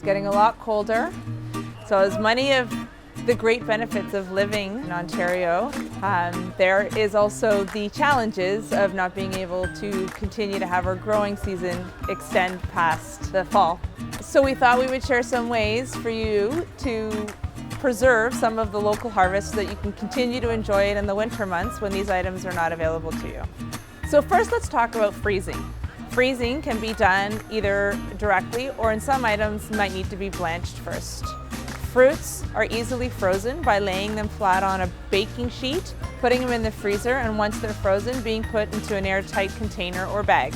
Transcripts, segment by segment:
getting a lot colder. So as many of the great benefits of living in Ontario, there is also the challenges of not being able to continue to have our growing season extend past the fall. So we thought we would share some ways for you to preserve some of the local harvest so that you can continue to enjoy it in the winter months when these items are not available to you. So first, let's talk about freezing. Freezing can be done either directly or in some items might need to be blanched first. Fruits are easily frozen by laying them flat on a baking sheet, putting them in the freezer, and once they're frozen, being put into an airtight container or bag.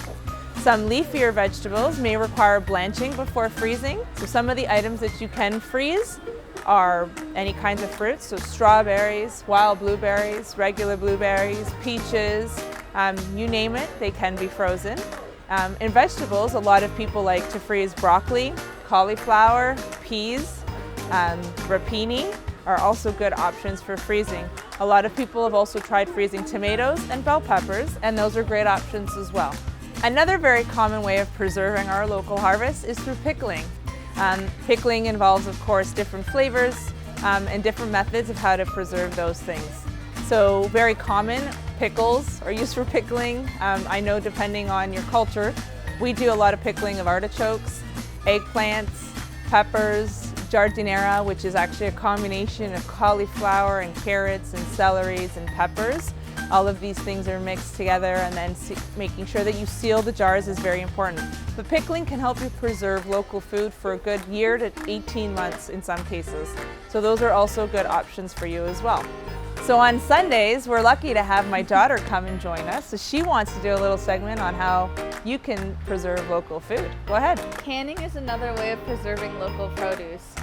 Some leafier vegetables may require blanching before freezing. So some of the items that you can freeze are any kinds of fruits, so strawberries, wild blueberries, regular blueberries, peaches, you name it, they can be frozen. In vegetables, a lot of people like to freeze broccoli, cauliflower, peas, rapini are also good options for freezing. A lot of people have also tried freezing tomatoes and bell peppers, and those are great options as well. Another very common way of preserving our local harvest is through pickling. Pickling involves, of course, different flavors and different methods of how to preserve those things. So very common pickles are used for pickling. I know depending on your culture, we do a lot of pickling of artichokes, eggplants, peppers, jardinera, which is actually a combination of cauliflower and carrots and celeries and peppers. All of these things are mixed together, and then making sure that you seal the jars is very important. But pickling can help you preserve local food for a good year to 18 months in some cases. So those are also good options for you as well. So on Sundays, we're lucky to have my daughter come and join us. So she wants to do a little segment on how you can preserve local food. Go ahead. Canning is another way of preserving local produce.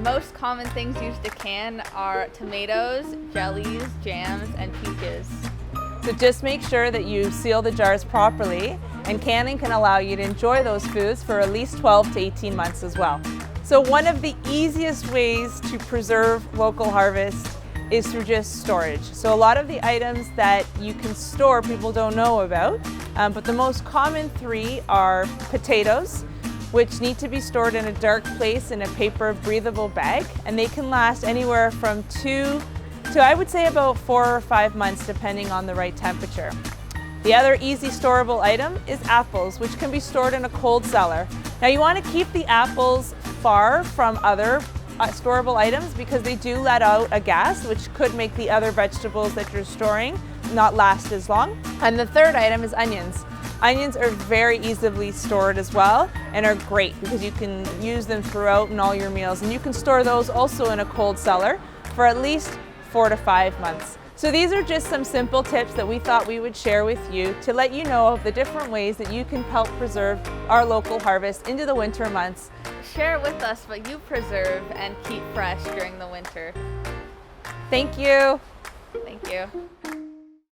Most common things used to can are tomatoes, jellies, jams, and peaches. So just make sure that you seal the jars properly, and canning can allow you to enjoy those foods for at least 12 to 18 months as well. So one of the easiest ways to preserve local harvest is through just storage. So a lot of the items that you can store people don't know about, but the most common three are potatoes, which need to be stored in a dark place in a paper breathable bag, and they can last anywhere from 2 to I would say about 4 or 5 months depending on the right temperature. The other easy storable item is apples, which can be stored in a cold cellar. Now you want to keep the apples far from other storable items because they do let out a gas which could make the other vegetables that you're storing not last as long. And the third item is onions. Onions are very easily stored as well and are great because you can use them throughout in all your meals, and you can store those also in a cold cellar for at least 4 to 5 months. So these are just some simple tips that we thought we would share with you to let you know of the different ways that you can help preserve our local harvest into the winter months. Share with us what you preserve and keep fresh during the winter. Thank you. Thank you.